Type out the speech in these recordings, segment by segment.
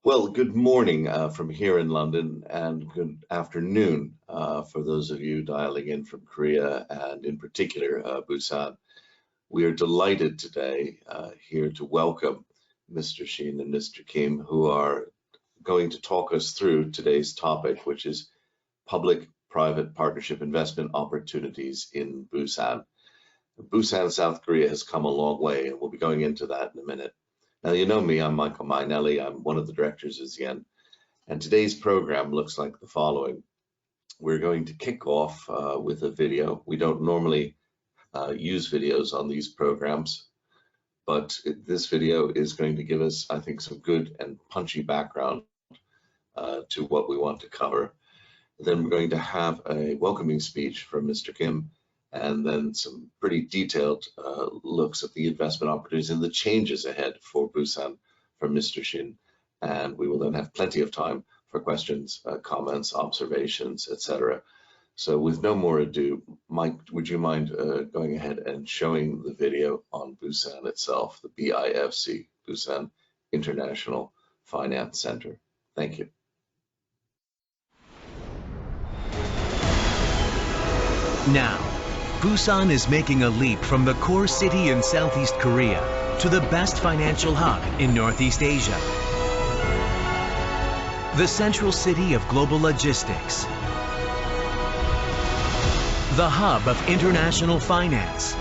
Well, good morning from here in London, and good afternoon for those of you dialing in from Korea, and in particular Busan. We are delighted today here to welcome Mr. Shin and Mr. Kim, who are going to talk us through today's topic, which is public-private partnership investment opportunities in Busan. Busan, South Korea has come a long way, and we'll be going into that in a minute. Now, you know me, I'm Michael Mainelli. I'm one of the directors of Zien, and today's program looks like the following. We're going to kick off with a video. We don't normally use videos on these programs, but this video is going to give us, I think, some good and punchy background to what we want to cover. Then we're going to have a welcoming speech from Mr. Kim, and then some pretty detailed looks at the investment opportunities and the changes ahead for Busan from Mr. Shin. And we will then have plenty of time for questions, comments, observations, etc. So with no more ado, Mike, would you mind going ahead and showing the video on Busan itself, the BIFC, Busan International Finance Center? Thank you. Now, Busan is making a leap from the core city in Southeast Korea to the best financial hub in Northeast Asia. The central city of global logistics. The hub of international finance.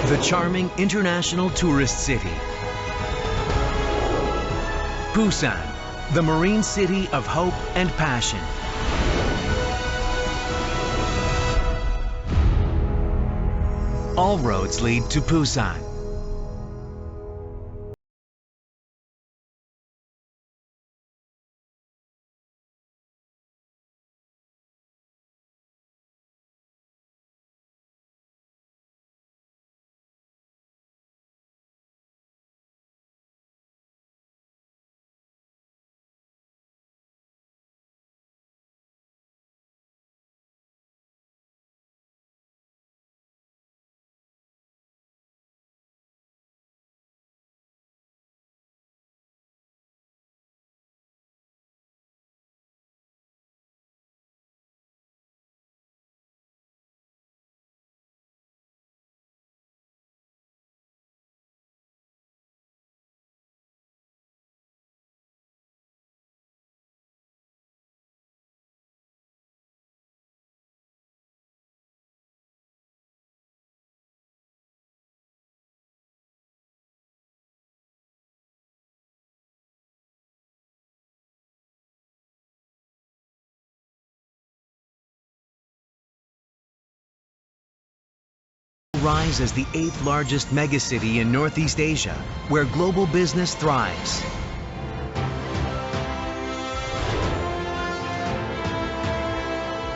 The charming international tourist city. Busan, the marine city of hope and passion. All roads lead to Busan. Rise as the 8th largest megacity in Northeast Asia, where global business thrives.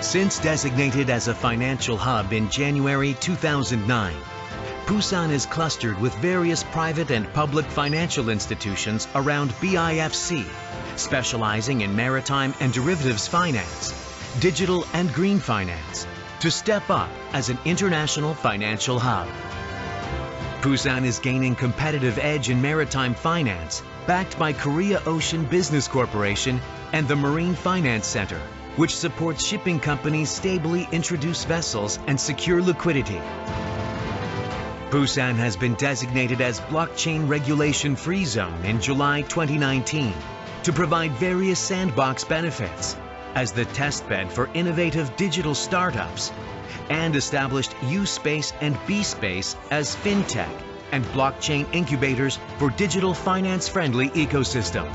Since designated as a financial hub in January 2009, Busan is clustered with various private and public financial institutions around BIFC, specializing in maritime and derivatives finance, digital and green finance, to step up as an international financial hub. Busan is gaining competitive edge in maritime finance, backed by Korea Ocean Business Corporation and the Marine Finance Center, which supports shipping companies stably introduce vessels and secure liquidity. Busan has been designated as blockchain regulation-free zone in July 2019 to provide various sandbox benefits as the testbed for innovative digital startups, and established U-Space and B-Space as fintech and blockchain incubators for digital finance-friendly ecosystem.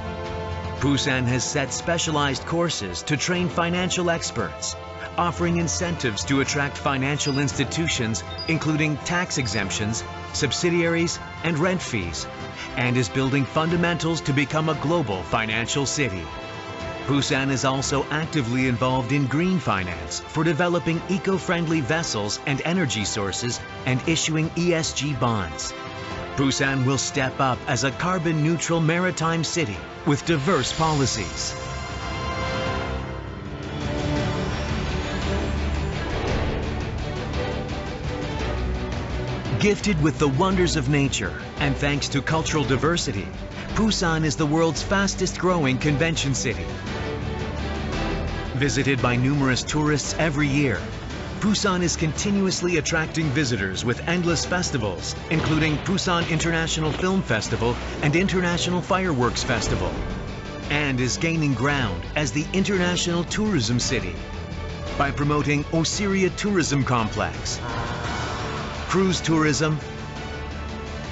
Busan has set specialized courses to train financial experts, offering incentives to attract financial institutions, including tax exemptions, subsidiaries, and rent fees, and is building fundamentals to become a global financial city. Busan is also actively involved in green finance for developing eco-friendly vessels and energy sources and issuing ESG bonds. Busan will step up as a carbon-neutral maritime city with diverse policies. Gifted with the wonders of nature and thanks to cultural diversity, Busan is the world's fastest growing convention city. Visited by numerous tourists every year, Busan is continuously attracting visitors with endless festivals, including Busan International Film Festival and International Fireworks Festival, and is gaining ground as the international tourism city by promoting Osiria Tourism Complex, cruise tourism,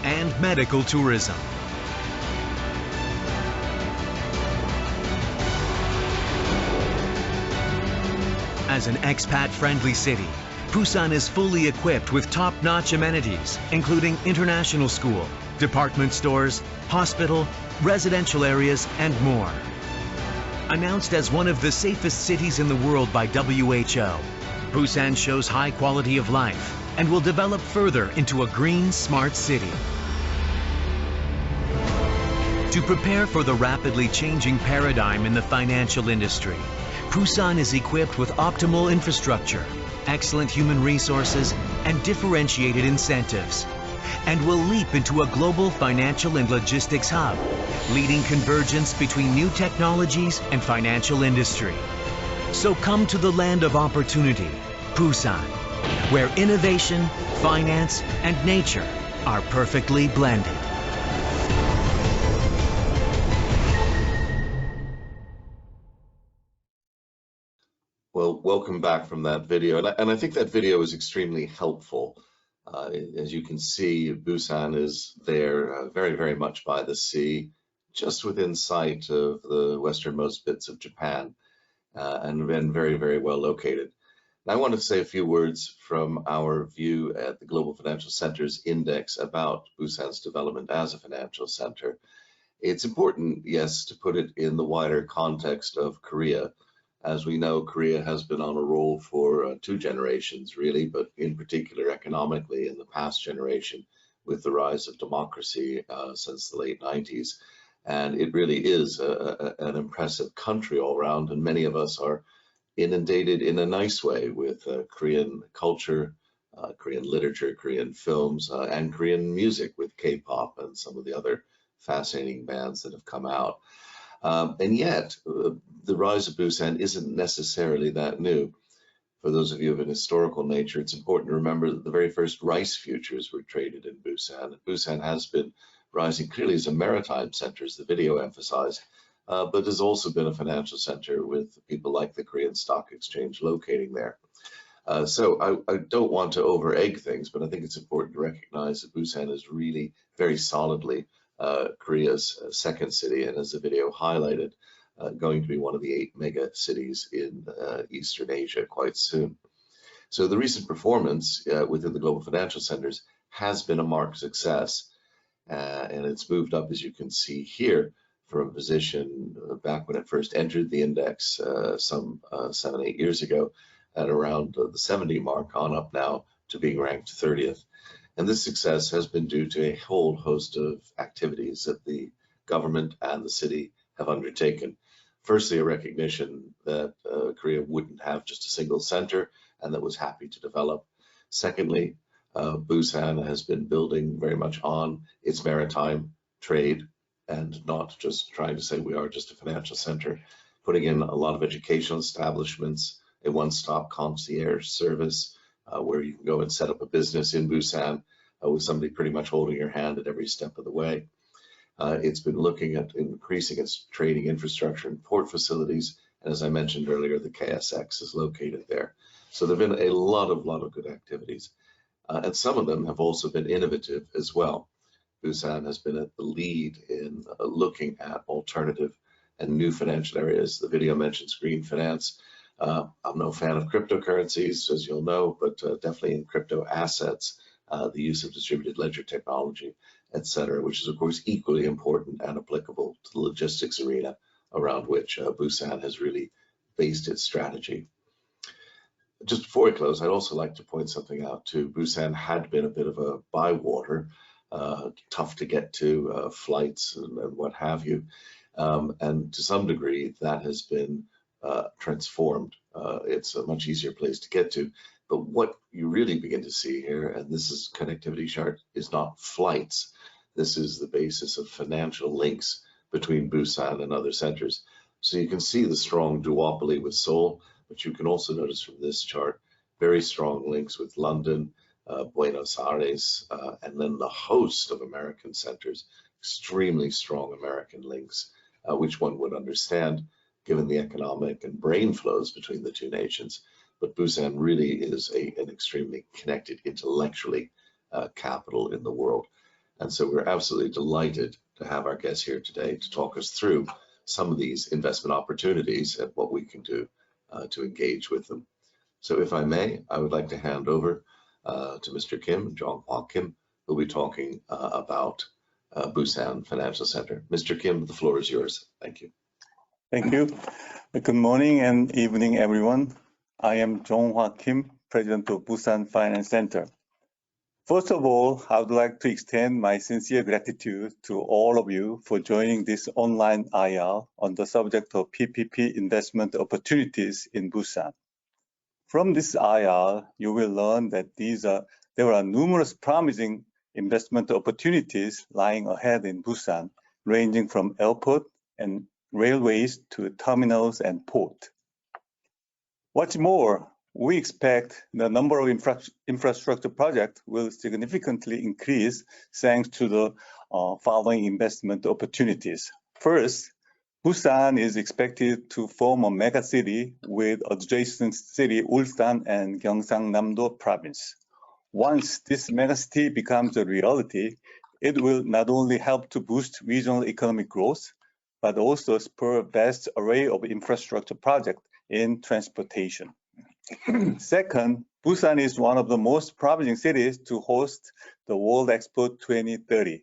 and medical tourism. As an expat-friendly city, Busan is fully equipped with top-notch amenities, including international school, department stores, hospital, residential areas, and more. Announced as one of the safest cities in the world by WHO, Busan shows high quality of life and will develop further into a green, smart city. To prepare for the rapidly changing paradigm in the financial industry, Busan is equipped with optimal infrastructure, excellent human resources, and differentiated incentives, and will leap into a global financial and logistics hub, leading convergence between new technologies and financial industry. So come to the land of opportunity, Busan, where innovation, finance, and nature are perfectly blended. Well, welcome back from that video. And I think that video is extremely helpful. As you can see, Busan is there very, very much by the sea, just within sight of the westernmost bits of Japan, and very, very well located. And I want to say a few words from our view at the Global Financial Centers Index about Busan's development as a financial center. It's important, yes, to put it in the wider context of Korea. As we know, Korea has been on a roll for 2 generations, really, but in particular economically in the past generation with the rise of democracy since the late 90s. And it really is an impressive country all around, and many of us are inundated in a nice way with Korean culture, Korean literature, Korean films, and Korean music with K-pop and some of the other fascinating bands that have come out. And yet, the rise of Busan isn't necessarily that new. For those of you of an historical nature, it's important to remember that the very first rice futures were traded in Busan. Busan has been rising clearly as a maritime center, as the video emphasized, but has also been a financial center with people like the Korean Stock Exchange locating there. So I don't want to over-egg things, but I think it's important to recognize that Busan is really very solidly Korea's second city, and as the video highlighted, going to be one of the 8 mega cities in Eastern Asia quite soon. So the recent performance within the global financial centers has been a marked success, and it's moved up, as you can see here, from a position back when it first entered the index some 7-8 years ago at around the 70 mark, on up now to being ranked 30th. And this success has been due to a whole host of activities that the government and the city have undertaken. Firstly, a recognition that Korea wouldn't have just a single center and that was happy to develop. Secondly, Busan has been building very much on its maritime trade and not just trying to say we are just a financial center, putting in a lot of educational establishments, a one-stop concierge service, where you can go and set up a business in Busan with somebody pretty much holding your hand at every step of the way. It's been looking at increasing its trading infrastructure and port facilities, and as I mentioned earlier, the KSX is located there. So there have been a lot of good activities, and some of them have also been innovative as well. Busan has been at the lead in looking at alternative and new financial areas. The video mentions green finance. I'm no fan of cryptocurrencies, as you'll know, but definitely in crypto assets, the use of distributed ledger technology, etc., which is of course equally important and applicable to the logistics arena around which Busan has really based its strategy. Just before I close, I'd also like to point something out too. Busan had been a bit of a bywater, tough to get to, flights and what have you, and to some degree that has been transformed. It's a much easier place to get to. But what you really begin to see here, and this is connectivity chart, is not flights. This is the basis of financial links between Busan and other centers. So you can see the strong duopoly with Seoul, but you can also notice from this chart, very strong links with London, Buenos Aires, and then the host of American centers, extremely strong American links, which one would understand given the economic and brain flows between the two nations. But Busan really is an extremely connected intellectually capital in the world. And so we're absolutely delighted to have our guests here today to talk us through some of these investment opportunities and what we can do to engage with them. So if I may, I would like to hand over to Mr. Kim, Jong Hwa Kim, who will be talking about Busan Financial Center. Mr. Kim, the floor is yours. Thank you. Thank you. Good morning and evening, everyone. I am Jong Hwa Kim, President of Busan Finance Center. First of all, I would like to extend my sincere gratitude to all of you for joining this online IR on the subject of PPP investment opportunities in Busan. From this IR, you will learn that there are numerous promising investment opportunities lying ahead in Busan, ranging from airport and railways to terminals and port. What's more, we expect the number of infrastructure projects will significantly increase thanks to the following investment opportunities. First, Busan is expected to form a megacity with adjacent city Ulsan and Gyeongsang-Namdo province. Once this megacity becomes a reality, it will not only help to boost regional economic growth, but also spur a vast array of infrastructure projects in transportation. Second, Busan is one of the most promising cities to host the World EXPO 2030.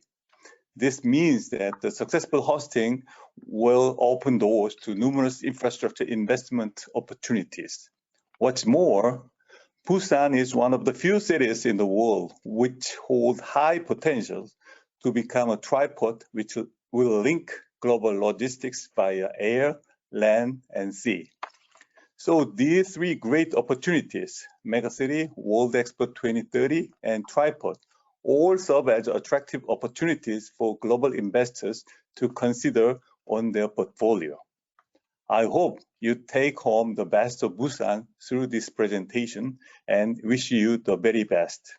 This means that the successful hosting will open doors to numerous infrastructure investment opportunities. What's more, Busan is one of the few cities in the world which hold high potential to become a tripod which will link global logistics via air, land, and sea. So these three great opportunities, Megacity, World EXPO 2030, and Tripod, all serve as attractive opportunities for global investors to consider on their portfolio. I hope you take home the best of Busan through this presentation and wish you the very best.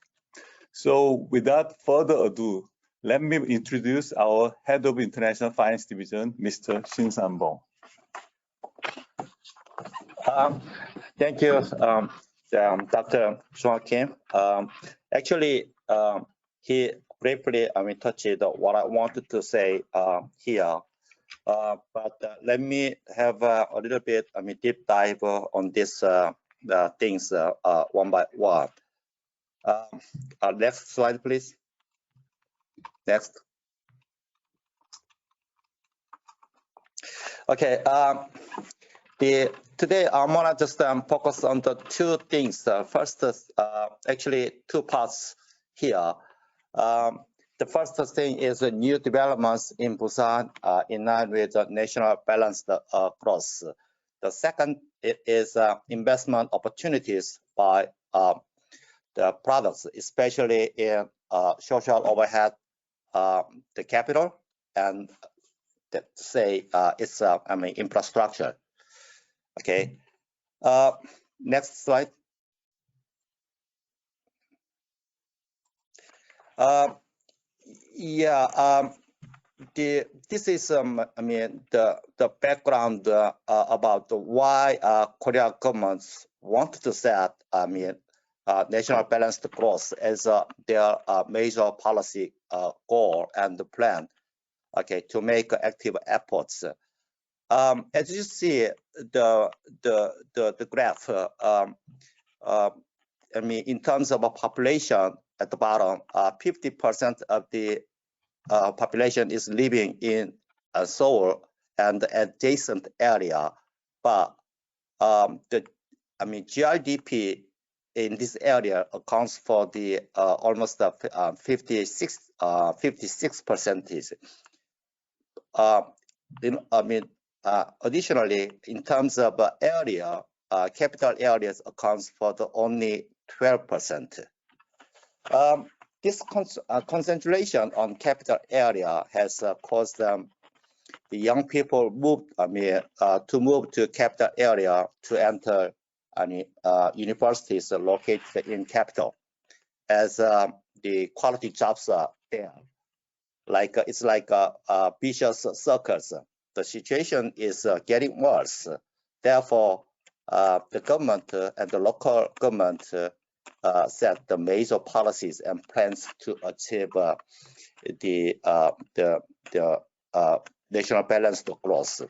So without further ado, let me introduce our Head of International Finance Division, Mr. Shin San-bong. Thank you, Dr. Jong Hwa Kim. Actually, he briefly touched what I wanted to say here. But let me have a little bit deep dive on this things one by one. Next slide, please. Next. Okay. Today I'm gonna just focus on the two things. First, actually two parts here. The first thing is the new developments in Busan in line with the national balanced growth. The second is investment opportunities by the products, especially in social overhead, the capital, and it's infrastructure. Okay. Next slide. This is the background about why Korean governments want to set national balanced growth as their major policy goal and plan. Okay, to make active efforts. As you see, the graph. In terms of a population at the bottom, 50% of the population is living in Seoul and adjacent area, but the GRDP in this area accounts for the almost 56%. Additionally, in terms of area, capital areas accounts for the only 12%. This concentration on capital area has caused the young people to move to capital area to enter universities located in capital, as the quality jobs are there. It's like a vicious circle. The situation is getting worse. Therefore, the government and the local government set the major policies and plans to achieve the national balanced growth.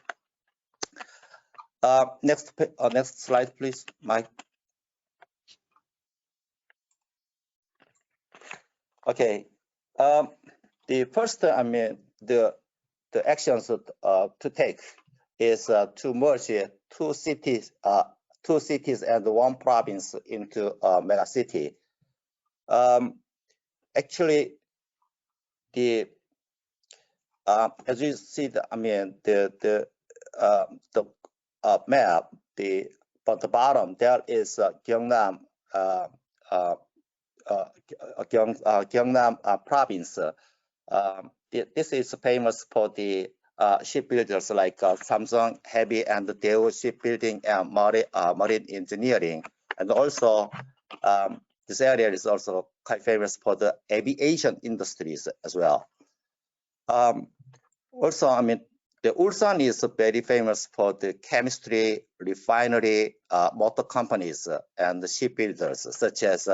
Next slide, please, Mike. Okay. The first, the actions to take is to merge two cities and one province into a megacity. Actually, as you see, the map, at the bottom there is Gyeongnam province. This is famous for the shipbuilders like Samsung Heavy and Daewoo Shipbuilding and Marine Engineering, and also this area is also quite famous for the aviation industries as well. Also, the Ulsan is very famous for the chemistry, refinery, motor companies, and the shipbuilders, such as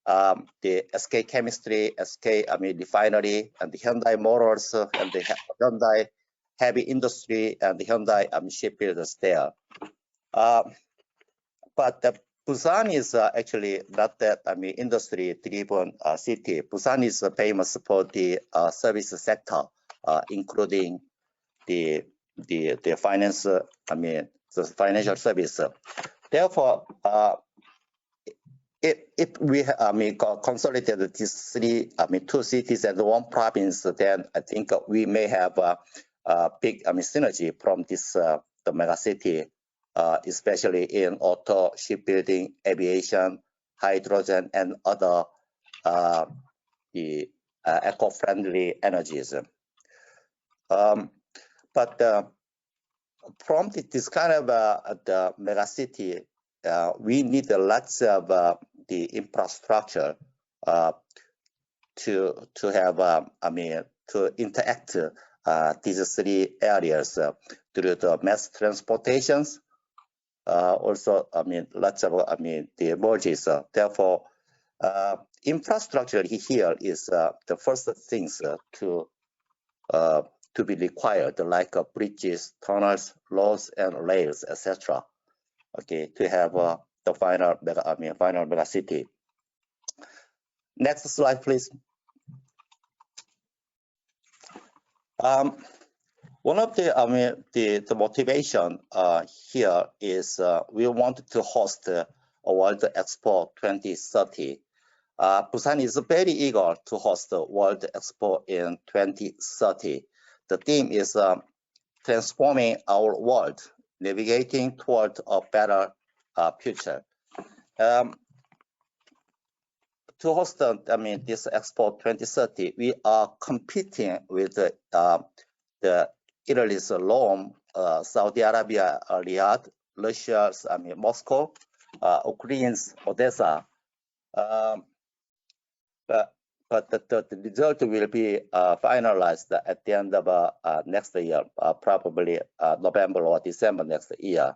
the SK Chemistry, SK Refinery, and the Hyundai Motors, and the Hyundai Heavy Industry, and the Hyundai shipbuilders there. But Busan is actually not that industry-driven city. Busan is famous for the service sector, including the finance, the financial service. Therefore, if we consolidated these two cities and one province, then I think we may have a big synergy from this the megacity, especially in auto, shipbuilding, aviation, hydrogen, and other the eco-friendly energies. But from this kind of the megacity, we need lots of the infrastructure to have to interact these three areas through the mass transportations. Also, lots of the merges. Therefore, infrastructure here is the first things to be required, like bridges, tunnels, roads, and rails, etc. Okay, to have the final megacity. Next slide, please. One of the motivation here is we wanted to host a World EXPO 2030. Busan is very eager to host the World EXPO in 2030. The theme is transforming our world, navigating toward a better future. To host this Expo 2030, we are competing with the Italy's Rome, Saudi Arabia, Riyadh, Russia's Moscow, Ukraine's Odessa. But the result will be finalized at the end of next year, probably November or December next year.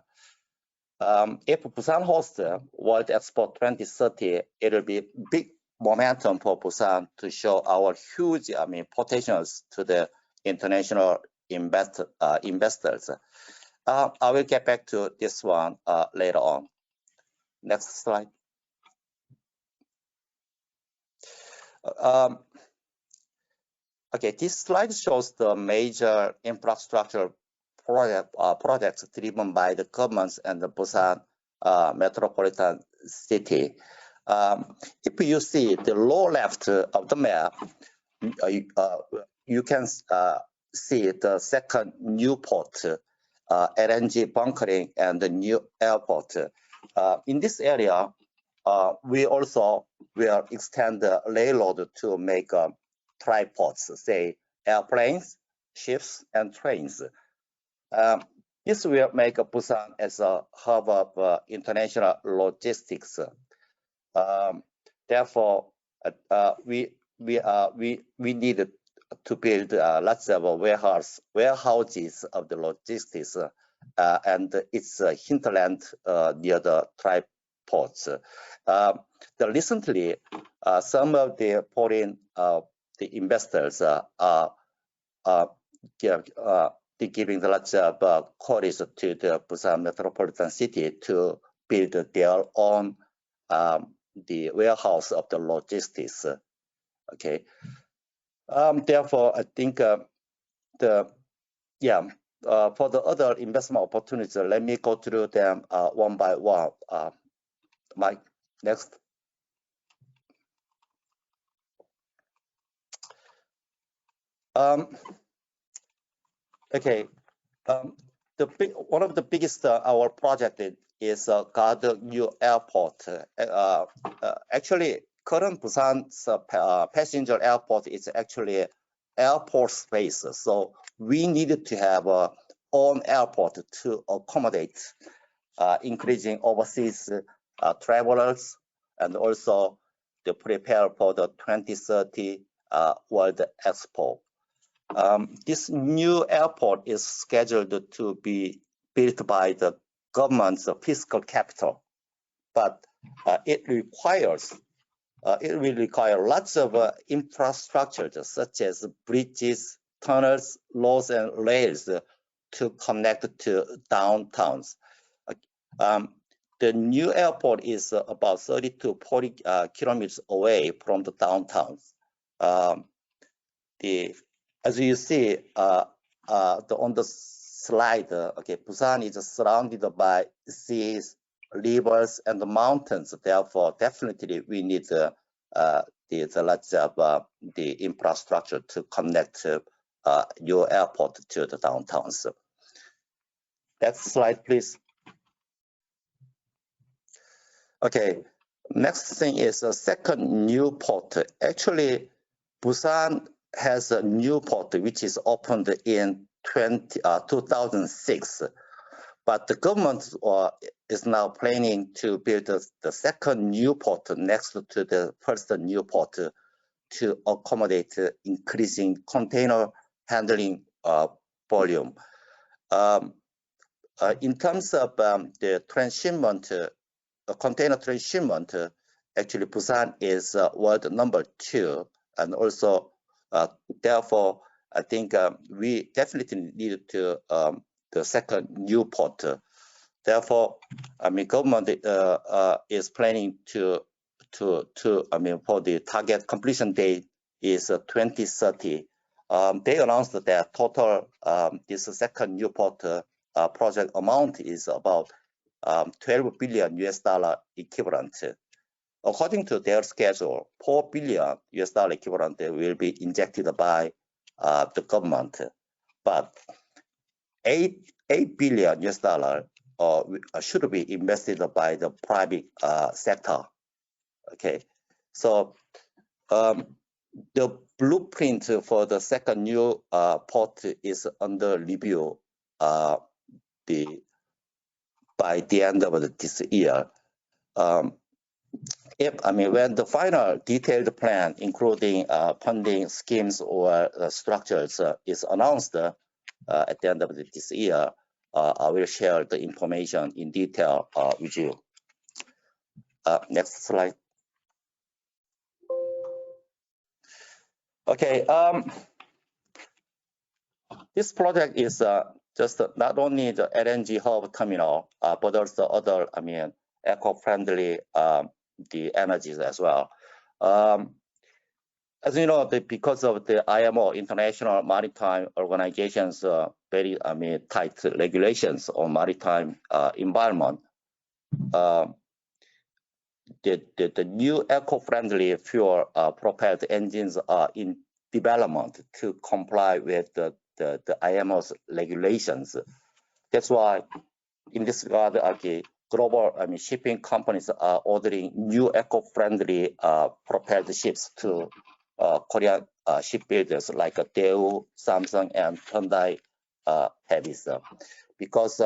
If Busan hosts World EXPO 2030, it will be big momentum for Busan to show our huge potentials to the international investors. I will get back to this one later on. Next slide. Okay, this slide shows the major infrastructure projects driven by the governments and the Busan metropolitan city. If you see the lower left of the map, you can see the second new port, LNG bunkering, and the new airport. In this area, we also will extend the railroad to make tripods, say airplanes, ships, and trains. This will make Busan as a hub of international logistics. Therefore, we needed to build lots of warehouses of the logistics and its hinterland near the tripods. Recently, some of the foreign investors are giving lots of queries to the Busan metropolitan city to build their own the warehouse of the logistics. Okay. Therefore, I think for the other investment opportunities, let me go through them one by one. Mike, next. Okay. One of the biggest our project is Gadeok New Airport. Actually, current Busan's passenger airport is actually airport space. So we needed to have our own airport to accommodate increasing overseas travelers and also to prepare for the 2030 World EXPO. This new airport is scheduled to be built by the government's fiscal capital, but it will require lots of infrastructure such as bridges, tunnels, roads, and rails to connect to downtowns. The new airport is about 30 to 40 kilometers away from the downtowns. As you see on the slide, okay, Busan is surrounded by seas, rivers, and the mountains. Therefore, definitely we need lots of the infrastructure to connect your airport to the downtowns. Next slide, please. Okay, next thing is a second new port. Actually, Busan has a new port which is opened in 2006, but the government is now planning to build the second new port next to the first new port to accommodate increasing container handling volume. In terms of the transshipment, container transshipment, actually Busan is world number 2, and also therefore, I think we definitely need to the second new port. Therefore, I mean, government is planning to for the target completion date is 2030. They announced that total this second new port project amount is about $12 billion equivalent. According to their schedule, $4 billion equivalent will be injected by the government, but $8 billion should be invested by the private sector. Okay, so the blueprint for the second new port is under review by the end of this year. When the final detailed plan, including funding schemes or structures, is announced at the end of this year, I will share the information in detail with you. Next slide. Okay, this project is just not only the LNG Hub Terminal, but also other, eco-friendly the energies as well. As you know, because of the IMO, International Maritime Organization's very tight regulations on maritime environment, the new eco-friendly fuel propelled engines are in development to comply with the IMO's regulations. That's why in this regard, okay, global shipping companies are ordering new eco-friendly propelled ships to Korean shipbuilders like Daewoo, Samsung, and Hyundai Heavies, because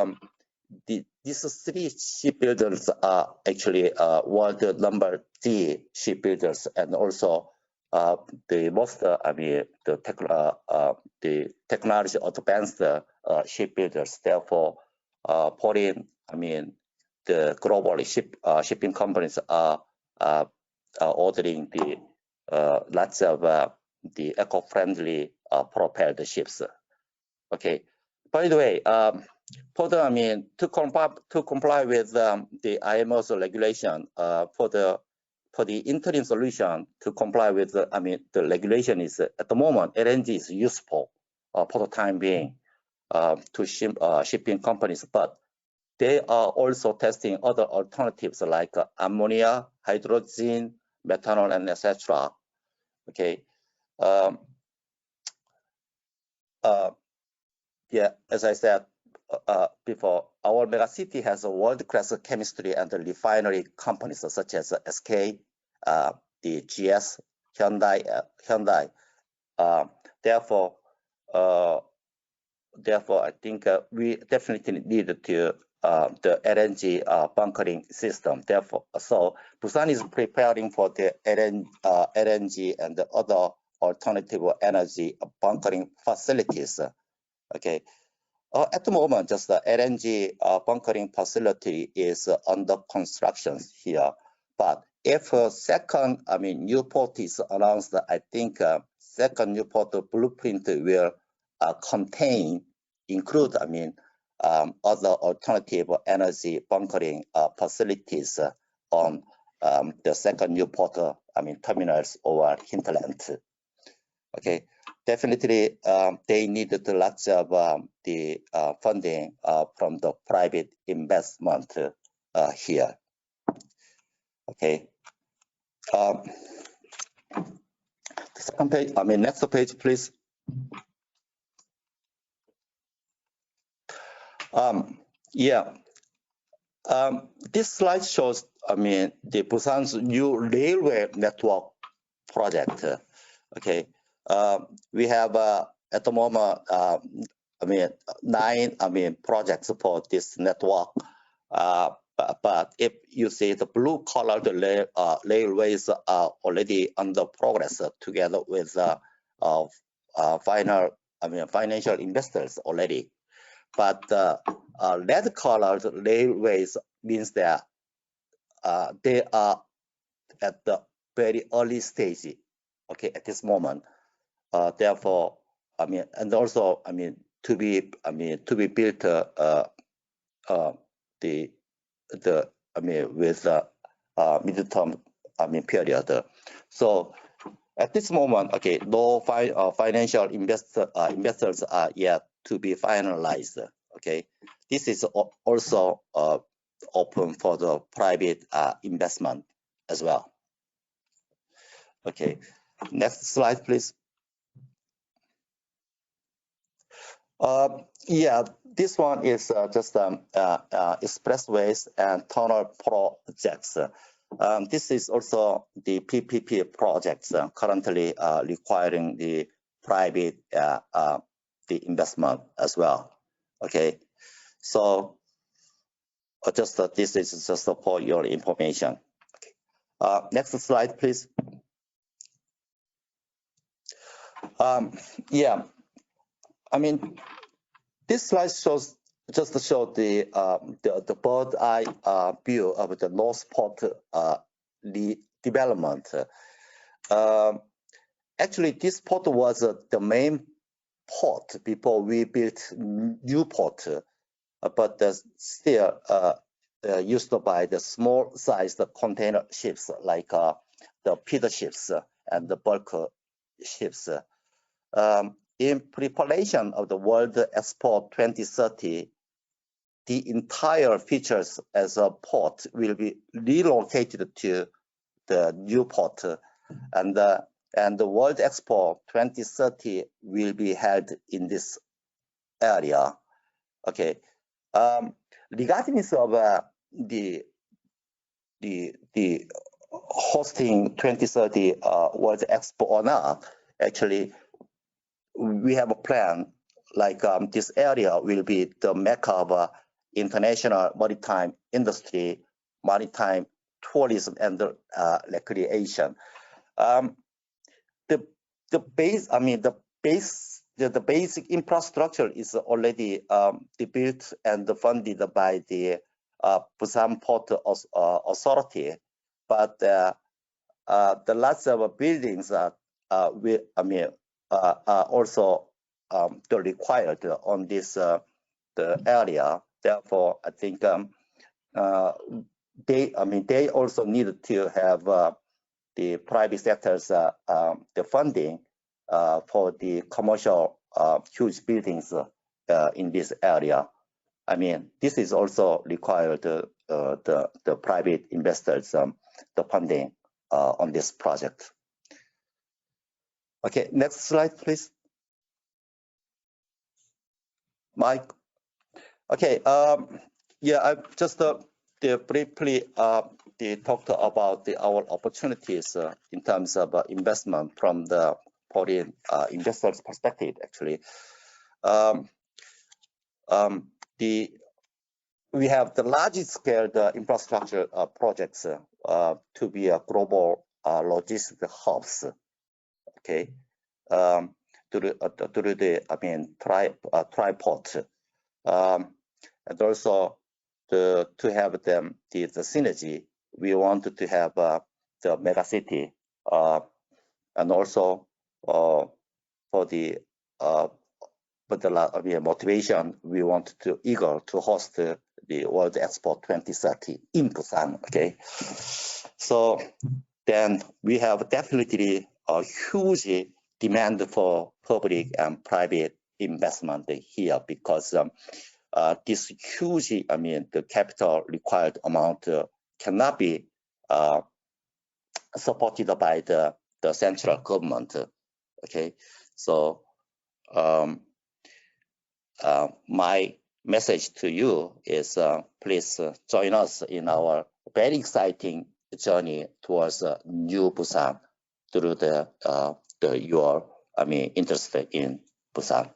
these three shipbuilders are actually world number 3 shipbuilders, and also the most the technology advanced shipbuilders. Therefore, foreign the global shipping companies are ordering the lots of the eco-friendly propelled ships. Okay. By the way, further, to comply with the IMO's regulation, for the interim solution to comply with the regulation is at the moment LNG is useful for the time being to shipping companies, but they are also testing other alternatives like ammonia, hydrogen, methanol, and etc. Okay. Yeah, as I said before, our megacity has a world-class chemistry and refinery companies such as SK, the GS, Hyundai. Therefore, I think we definitely need to the LNG bunkering system. Therefore, so Busan is preparing for the LNG and the other alternative energy bunkering facilities. Okay. At the moment, just the LNG bunkering facility is under construction here. But if a second, new port is announced, I think second new port blueprint will include, other alternative energy bunkering facilities on the second new port, terminals or hinterland. Okay. Definitely, they needed lots of the funding from the private investment here. Okay. The second page, next page, please. Yeah. This slide shows, the Busan's new railway network project. Okay. We have at the moment 9 projects for this network. But if you see the blue colored railways are already under progress together with financial investors already. But red colored railways means that they are at the very early stage. Okay, at this moment. Therefore, and also, to be built with mid-term period. So at this moment, okay, no financial investors are yet to be finalized. Okay, this is also open for the private investment as well. Okay, next slide, please. Yeah, this one is just expressways and tunnel projects. This is also the PPP projects currently requiring the private the investment as well. Okay, so this is just for your information. Okay. Next slide, please. Yeah. This slide shows the bird eye view of the North Port development. Actually, this port was the main port before we built new port, but still used by the small-sized container ships like the feeder ships and the bulk ships. In preparation of the World EXPO 2030, the entire features as a port will be relocated to the new port, and the World EXPO 2030 will be held in this area. Okay. Regardless of the hosting 2030 World EXPO or not, actually, we have a plan like this area will be the mecca of international maritime industry, maritime tourism, and recreation. The basic infrastructure is already built and funded by the Busan Port Authority, but the lots of buildings are also required on this the area. Therefore, I think they also need to have the private sector's the funding for the commercial huge buildings in this area. I mean, this is also required the private investors the funding on this project. Okay, next slide, please. Mike. Okay, yeah, I just briefly talked about our opportunities in terms of investment from the foreign investors' perspective. Actually, we have the largest scale infrastructure projects to be a global logistic hubs. Okay, through the tripod, and also to have the synergy. We wanted to have the Megacity, and also for the motivation, we want to eager to host the World EXPO 2030 in Busan. Okay, so then we have definitely a huge demand for public and private investment here, because this huge, the capital required amount cannot be supported by the central government. Okay, so my message to you is please join us in our very exciting journey towards new Busan through your interest in Busan.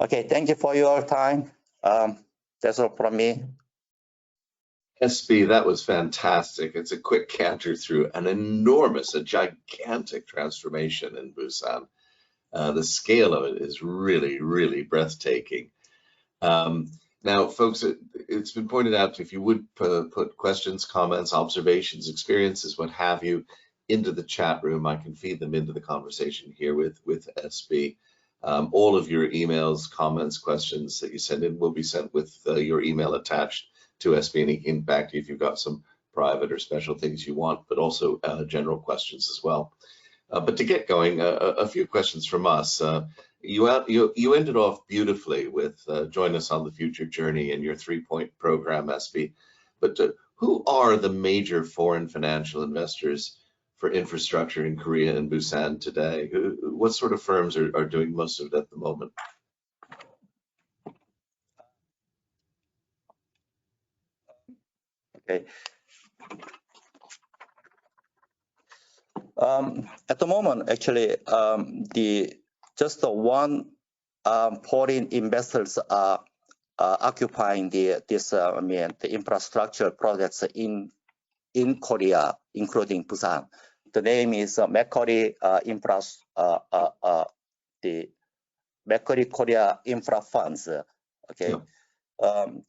Okay, thank you for your time. That's all from me. SB, that was fantastic. It's a quick canter through an enormous, a gigantic transformation in Busan. The scale of it is really, really breathtaking. Now, folks, it's been pointed out, if you would put questions, comments, observations, experiences, what have you, into the chat room, I can feed them into the conversation here with SB. All of your emails, comments, questions that you send in will be sent with your email attached to SB, and he can back to you if you've got some private or special things you want, but also general questions as well. But to get going, a few questions from us. You ended off beautifully with join us on the future journey in your 3-point program, SB. But who are the major foreign financial investors for infrastructure in Korea and Busan today? What sort of firms are doing most of it at the moment? Okay. At the moment, actually, just one foreign investors are occupying the infrastructure projects in Korea, including Busan. The name is Macquarie Macquarie Korea Infra Funds. Okay, yeah.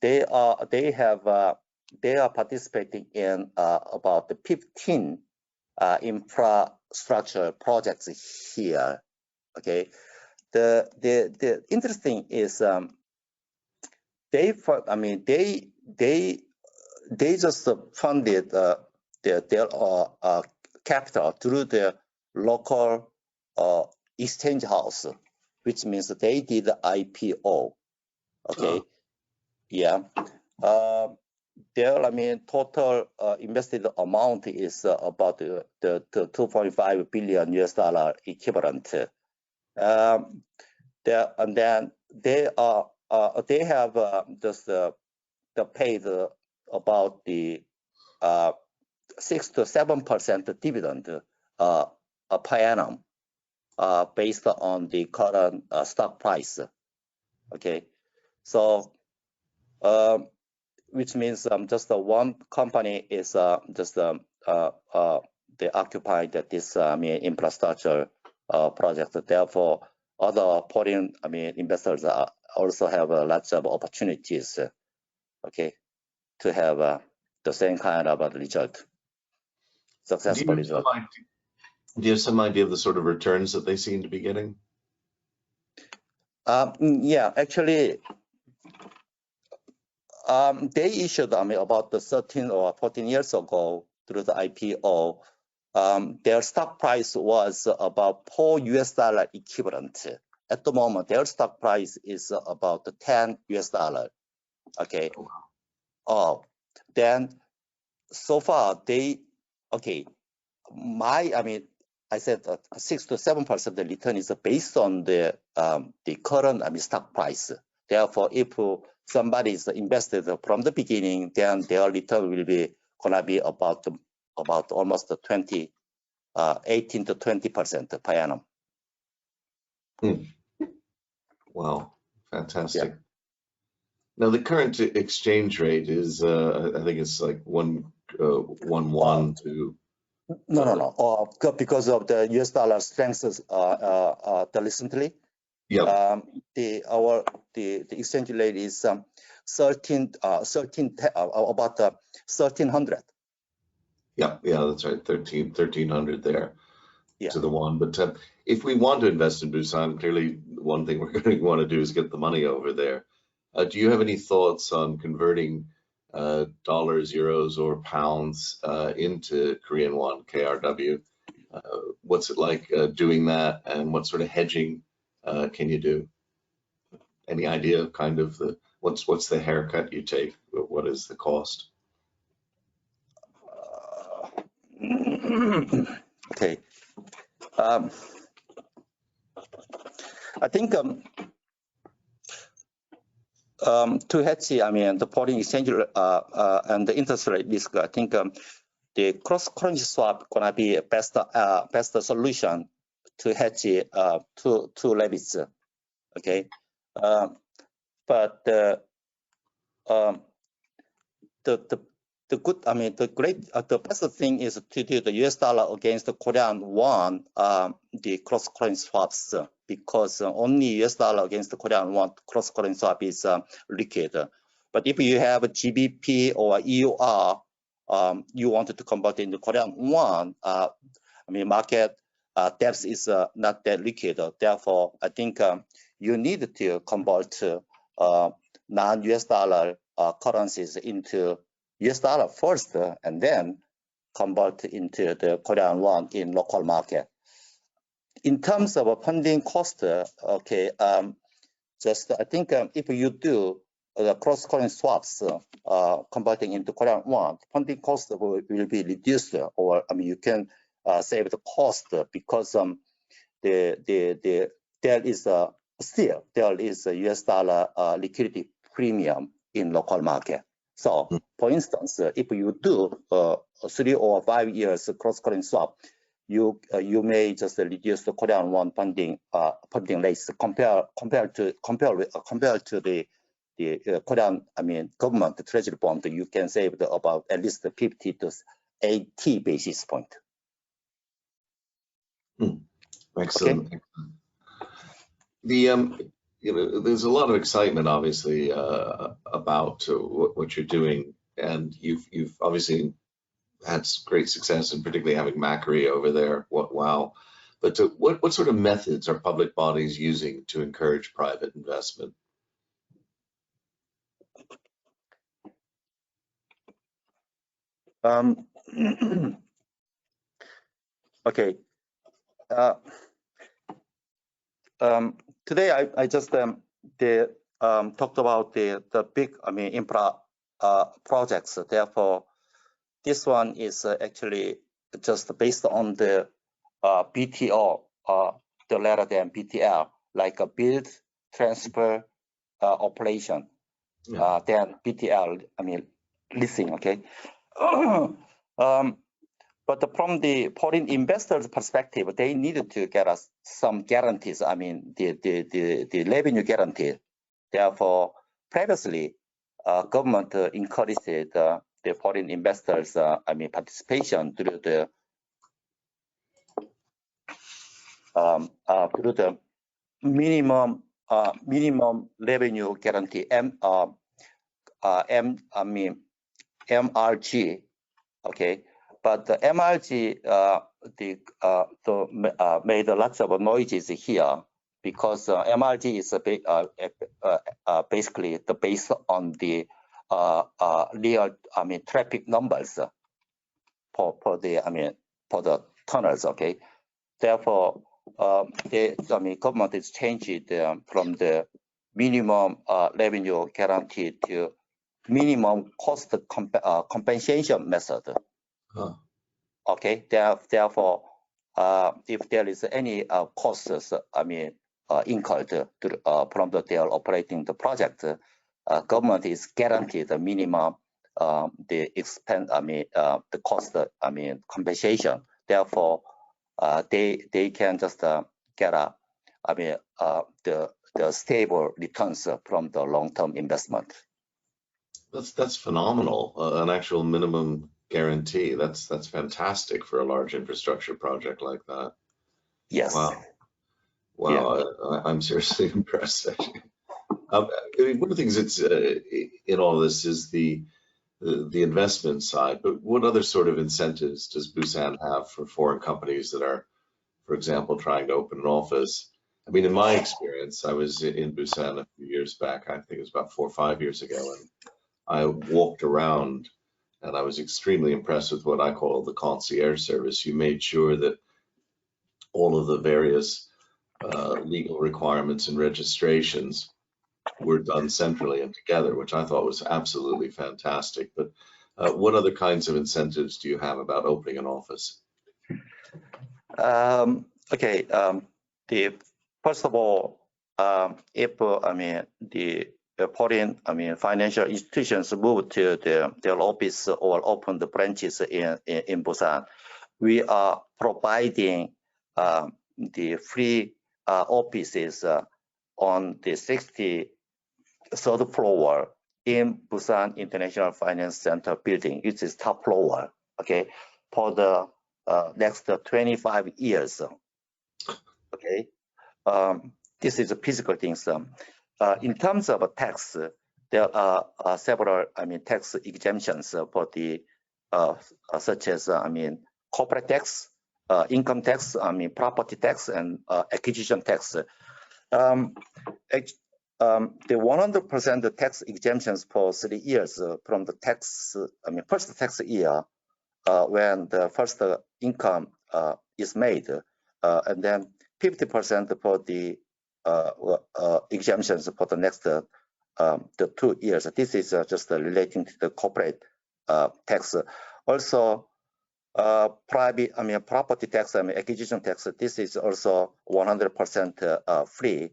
They are participating in about 15 infrastructure projects here. Okay, the interesting is they just funded their capital through the local exchange house, which means they did the IPO. Okay, yeah. Their total invested amount is about the $2.5 billion equivalent. And then they have just paid about the 6 to 7% dividend per annum based on the current stock price. Okay, so which means just one company is they occupy this infrastructure project. Therefore, other foreign investors also have lots of opportunities. Okay, to have the same kind of result, successful result. Do you have some idea of the sort of returns that they seem to be getting? Yeah, actually, they issued about 13 or 14 years ago through the IPO. Their stock price was about $4 equivalent. At the moment, their stock price is about $10. Okay. Then so far they I said 6 to 7% return is based on the current stock price. Therefore, if somebody is invested from the beginning, then their return will be gonna be about almost 18 to 20% per annum. Wow, fantastic. Yeah. Now the current exchange rate is, I think it's like 1.1 to. No. Because of the US dollar strength recently. Yeah. The exchange rate is about 1,300. Yeah, that's right. 1,300 there. Yeah. To the one. But if we want to invest in Busan, clearly one thing we're going to want to do is get the money over there. Do you have any thoughts on converting dollars, euros, or pounds into Korean won, KRW? What's it like doing that, and what sort of hedging can you do? Any idea of kind of what's the haircut you take? What is the cost? Okay. I think to hedge the foreign exchange and the interest rate risk, I think the cross-currency swap gonna be best solution to hedge two levels. Okay, but the best thing is to do the US dollar against the Korean won, the cross-currency swaps, because only US dollar against the Korean won cross-currency swap is liquid. But if you have a GBP or EUR, you wanted to convert into Korean won, market depth is not that liquid. Therefore, I think you need to convert non-US dollar currencies into US dollar first, and then convert into the Korean won in local market. In terms of a funding cost, okay, I think if you do the cross-currency swaps converting into Korean won, funding cost will be reduced, or you can save the cost, because there is still a US dollar liquidity premium in local market. So, for instance, if you do 3 or 5 years cross-currency swap, you may just reduce the Korean won funding rates compared to the Korean government treasury bond. You can save about at least 50 to 80 basis point. Excellent. Okay. There's a lot of excitement, obviously, about what you're doing, and you've obviously had great success, and particularly having Macquarie over there. Wow! But what sort of methods are public bodies using to encourage private investment? Okay. Today I just talked about the big infra projects. Therefore, this one is actually just based on the BTO, the letter than BTL, like a build, transfer, operation. Yeah. Then BTL, leasing. Okay. But from the foreign investors' perspective, they needed to get us some guarantees. I mean, the revenue guarantee. Therefore, previously, government encouraged the foreign investors, participation through the minimum revenue guarantee MRG. Okay. But the MRG made lots of noises here because MRG is basically based on the real traffic numbers for the tunnels. Okay, therefore the government is changing from the minimum revenue guarantee to minimum cost compensation method. Huh. Okay, therefore, if there is any costs, incurred from they are operating the project, government is guaranteed the minimum the expense, the cost, compensation. Therefore, they can just get the stable returns from the long-term investment. That's phenomenal. An actual minimum guarantee. That's fantastic for a large infrastructure project like that. Yes. Wow. Yeah. I'm seriously impressed. Actually. One of the things that's in all of this is the investment side. But what other sort of incentives does Busan have for foreign companies that are, for example, trying to open an office? I mean, in my experience, I was in Busan a few years back. I think it was about 4 or 5 years ago, and I walked around. And I was extremely impressed with what I call the concierge service. You made sure that all of the various legal requirements and registrations were done centrally and together, which I thought was absolutely fantastic. But what other kinds of incentives do you have about opening an office? Okay. First of all, if the foreign financial institutions move to their office or open the branches in Busan, we are providing the free offices on the 63rd floor in Busan International Finance Center building, which is top floor. Okay, for the next 25 years. Okay, this is a physical thing. In terms of tax, there are several tax exemptions for the such as corporate tax, income tax, property tax, and acquisition tax. The 100% tax exemptions for 3 years from the tax, first tax year when the first income is made, and then 50% for the exemptions for the next the 2 years. This is just relating to the corporate tax. Also, private, property tax, acquisition tax. This is also 100% free.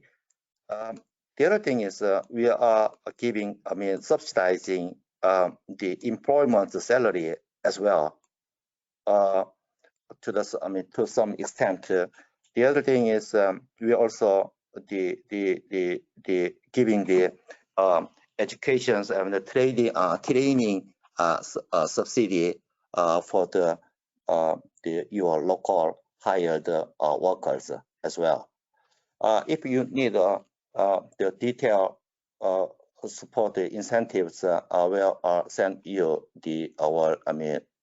The other thing is we are giving, subsidizing the employment salary as well. To the, to some extent. The other thing is we also giving the educations and the training subsidy for your local hired workers as well. If you need the detailed support incentives, I will send you the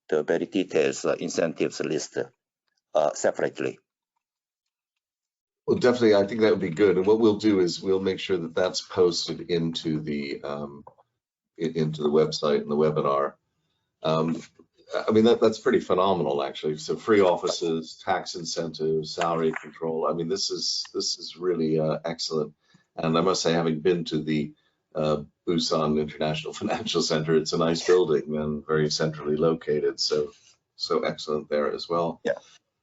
very detailed incentives list separately. Well, definitely, I think that would be good. And what we'll do is we'll make sure that that's posted into the website and the webinar. That's pretty phenomenal, actually. So free offices, tax incentives, salary control. This is really excellent. And I must say, having been to the Busan International Financial Center, it's a nice building and very centrally located. So excellent there as well. Yeah.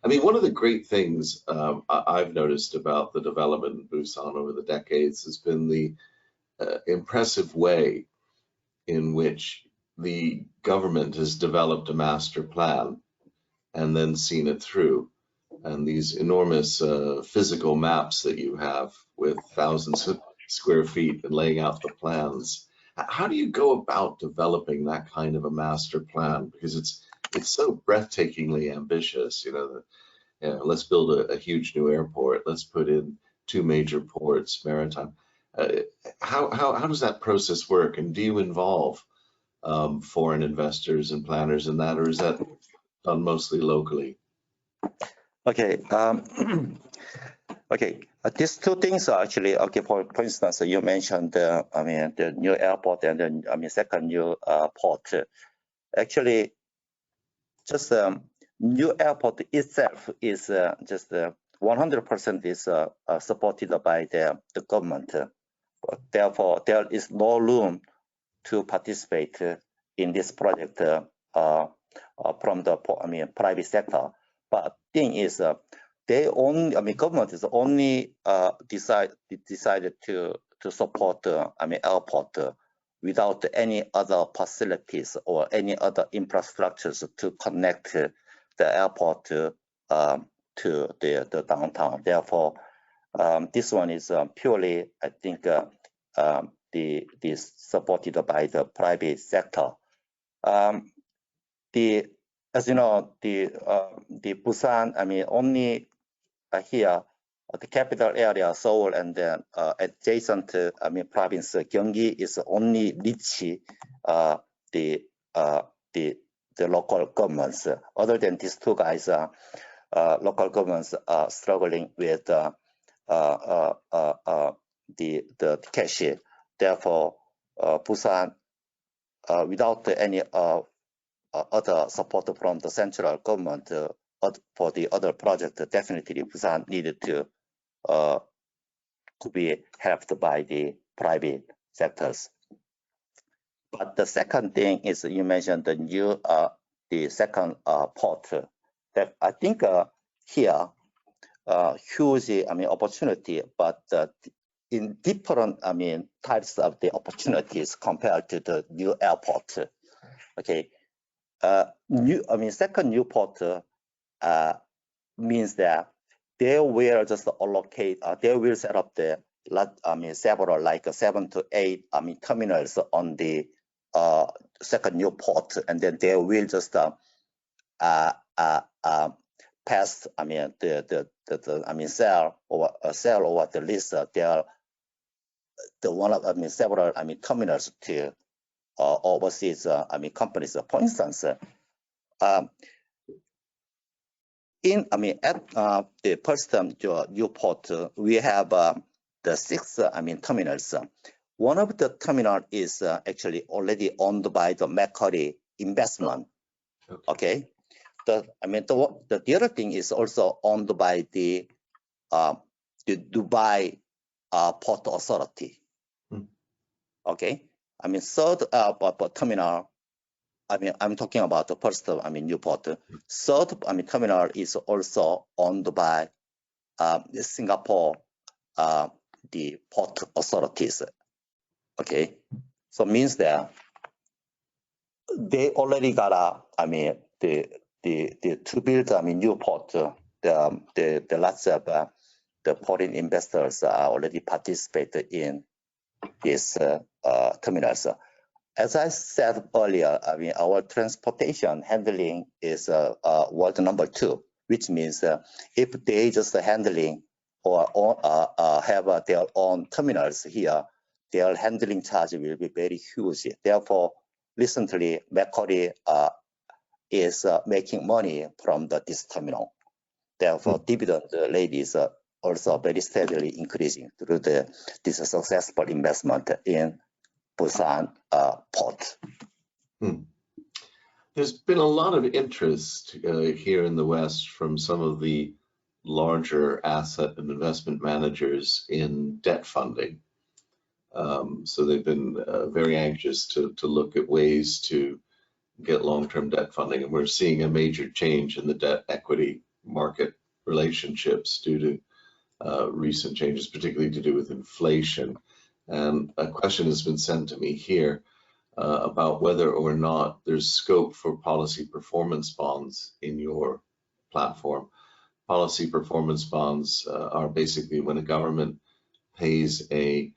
One of the great things I've noticed about the development in Busan over the decades has been the impressive way in which the government has developed a master plan and then seen it through. And these enormous physical maps that you have with thousands of square feet and laying out the plans. How do you go about developing that kind of a master plan? Because it's so breathtakingly ambitious. Let's build a huge new airport. Let's put in 2 major ports, maritime. How does that process work? And do you involve foreign investors and planners in that, or is that done mostly locally? Okay. Okay. These 2 things are actually okay. For instance, you mentioned the new airport and the second new port. Actually, just new airport itself is just 100% is supported by the government. Therefore, there is no room to participate in this project from the private sector. But thing is, they only government is only decided to support airport without any other facilities or any other infrastructures to connect the airport to the downtown. Therefore, this one is purely, I think, supported by the private sector. As you know, the Busan, only here, the capital area, Seoul, and then adjacent province, Gyeonggi, is only reach the local governments. Other than these 2 guys, local governments are struggling with the cash. Therefore, Busan, without any other support from the central government for the other project, definitely Busan needed to be helped by the private sectors. But the second thing is you mentioned the second port. That I think here huge opportunity, but in different types of the opportunities compared to the new airport. Okay. Second new port means that they will just allocate, they will set up the several, like 7 to 8 terminals on the second new port, and then they will just pass sell over the list several terminals to overseas companies. For instance, at the first new port, we have the 6 terminals. One of the terminal is actually already owned by the Macquarie Investment. Okay. The other thing is also owned by the Dubai Port Authority. Okay. Third terminal, I'm talking about the first new port. Third terminal is also owned by Singapore the port authorities. Okay, so means that they already got to build new port. The lots of the foreign investors are already participated in these terminals. As I said earlier, our transportation handling is world number 2, which means if they just handling or have their own terminals here, their handling charge will be very huge. Therefore, recently Macquarie is making money from this terminal. Therefore, dividend rate is also very steadily increasing through this successful investment in Busan port. There's been a lot of interest here in the West from some of the larger asset and investment managers in debt funding. So they've been very anxious to look at ways to get long-term debt funding, and we're seeing a major change in the debt equity market relationships due to recent changes, particularly to do with inflation. And a question has been sent to me here. about whether or not there's scope for policy performance bonds in your platform. Policy performance bonds are basically when a government pays a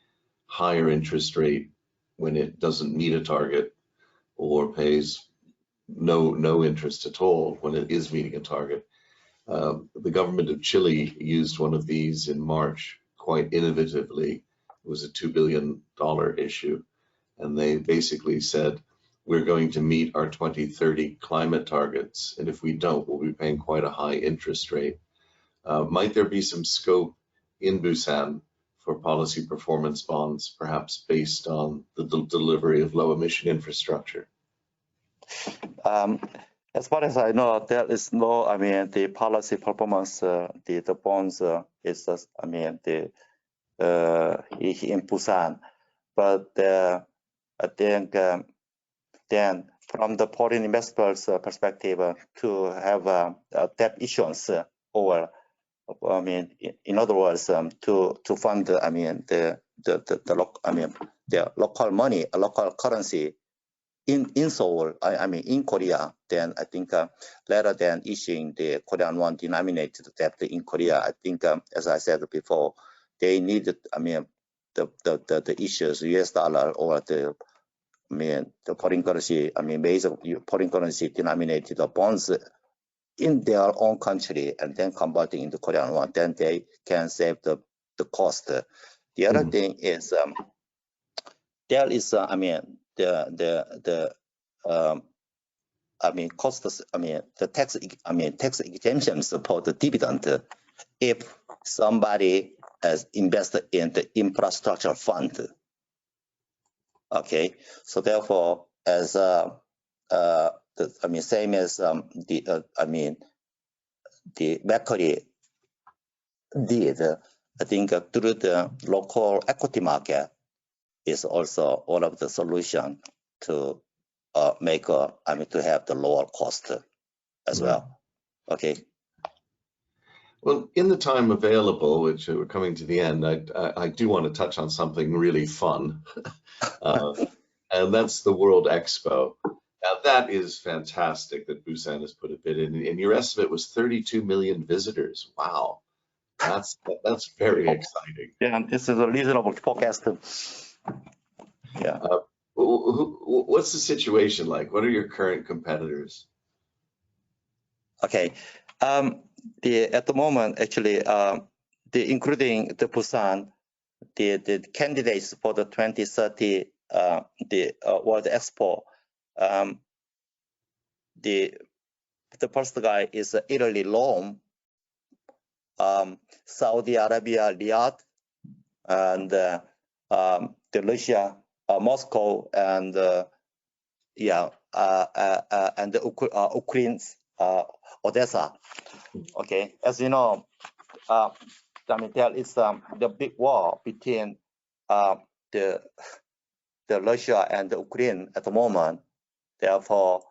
higher interest rate when it doesn't meet a target, or pays no interest at all when it is meeting a target. The government of Chile used one of these in March quite innovatively. It was a $2 billion issue. And they basically said, we're going to meet our 2030 climate targets. And if we don't, we'll be paying quite a high interest rate. Might there be some scope in Busan for policy performance bonds, perhaps based on the delivery of low emission infrastructure? As far as I know, there is no, the policy performance, the bonds is, in Busan. But I think then from the foreign investors' perspective, to have debt issuance or, in other words, to fund, the local money, local currency in Seoul, in Korea, then I think rather than issuing the Korean won denominated debt in Korea, I think, as I said before, they needed, the issues US dollar or the foreign currency, major foreign currency denominated bonds in their own country and then converting into Korean won, then they can save the cost. The other thing is there is costs, the tax exemptions for the dividend if somebody has invested in the infrastructure fund. Okay, so therefore, as same as the Macquarie did, I think through the local equity market is also one of the solution to make to have the lower cost as well. Okay. Well, in the time available, which we're coming to the end, I do want to touch on something really fun, and that's the World EXPO. Now that is fantastic that Busan has put a bid in, and your estimate was 32 million visitors. Wow, that's very exciting. Yeah, this is a reasonable forecast. Yeah. What's the situation like? What are your current competitors? Okay. At the moment, actually, including the Busan, the candidates for the 2030 World EXPO, the first guy is Italy, Rome, Saudi Arabia, Riyadh, and the Russia, Moscow, and and the Ukraine's Odessa. Okay, as you know, there is the big war between the Russia and the Ukraine at the moment. Therefore,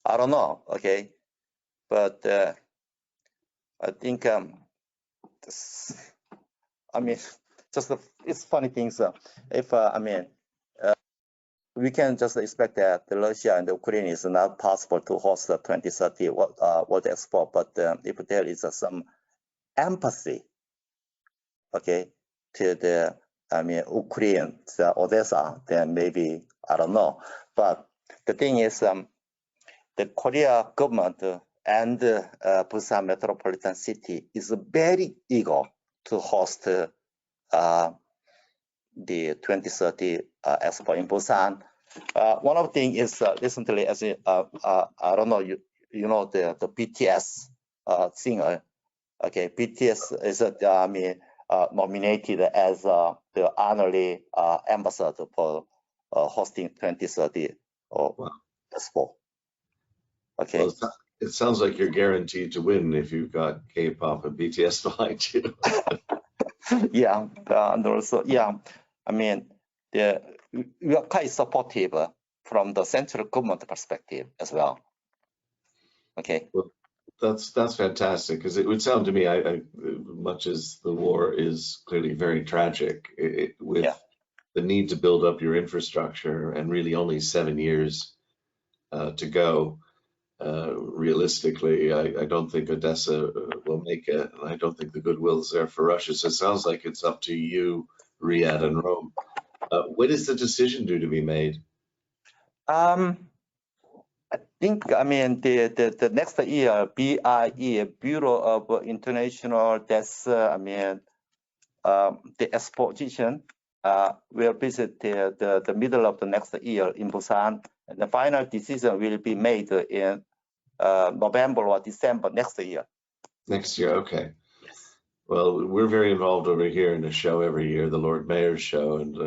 I don't know. Okay, but I think it's funny things. If we can just expect that the Russia and the Ukraine is not possible to host the 2030 World EXPO, but if there is some empathy, okay, to the Ukraine, Odessa, then maybe I don't know. But the thing is, the Korea government and Busan metropolitan city is very eager to host the 2030 Expo in Busan. One of the things is recently, as I don't know, you know the BTS singer. Okay, BTS is nominated as the honorary ambassador for hosting 2030 Expo. Okay. Well, it sounds like you're guaranteed to win if you've got K-pop and BTS behind you. Yeah, and also, yeah, we are quite supportive from the central government perspective as well. Okay. Well, that's fantastic, because it would sound to me, much as the war is clearly very tragic, with the need to build up your infrastructure and really only 7 years to go. Realistically, I don't think Odessa will make it, and I don't think the goodwill is there for Russia. So it sounds like it's up to you, Riyadh and Rome. When is the decision due to be made? I think, I mean, the next year, BIE, Bureau of International, that's, I mean, the exposition will visit the middle of the next year in Busan. And the final decision will be made in November or December next year. Next year, okay. Yes. Well, we're very involved over here in a show every year, the Lord Mayor's show, and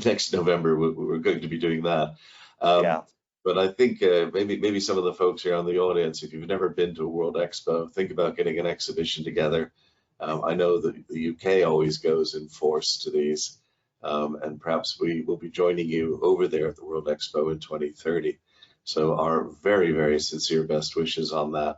next November we're going to be doing that. Yeah. But I think maybe some of the folks here on the audience, if you've never been to a World Expo, think about getting an exhibition together. I know that the UK always goes in force to these, and perhaps we will be joining you over there at the World Expo in 2030. So our very, very sincere best wishes on that.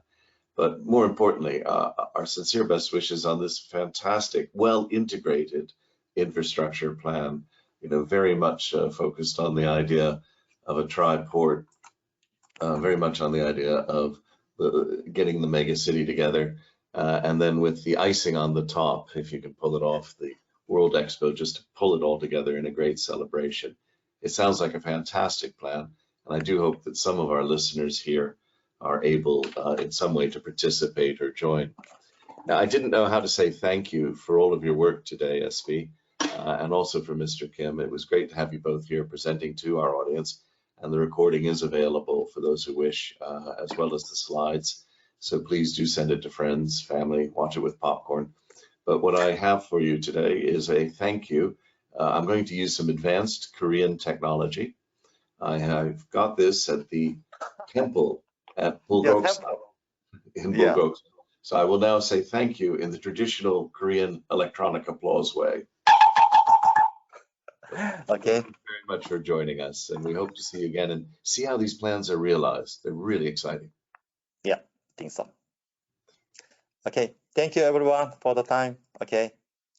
But more importantly, our sincere best wishes on this fantastic, well-integrated infrastructure plan, you know, very much focused on the idea of a tri-port, very much on the idea of getting the mega city together, and then with the icing on the top, if you can pull it off, the World Expo, just to pull it all together in a great celebration. It sounds like a fantastic plan, and I do hope that some of our listeners here are able in some way to participate or join. Now, I didn't know how to say thank you for all of your work today, SV, and also for Mr. Kim. It was great to have you both here presenting to our audience, and the recording is available for those who wish, as well as the slides. So please do send it to friends, family, watch it with popcorn. But what I have for you today is a thank you. I'm going to use some advanced Korean technology. I have got this at the temple at Bulgok in Bulgok. So I will now say thank you in the traditional Korean electronic applause way. Okay. Thank you very much for joining us, and we hope to see you again and see how these plans are realized. They're really exciting. Yeah, I think so. Okay, thank you everyone for the time. Okay.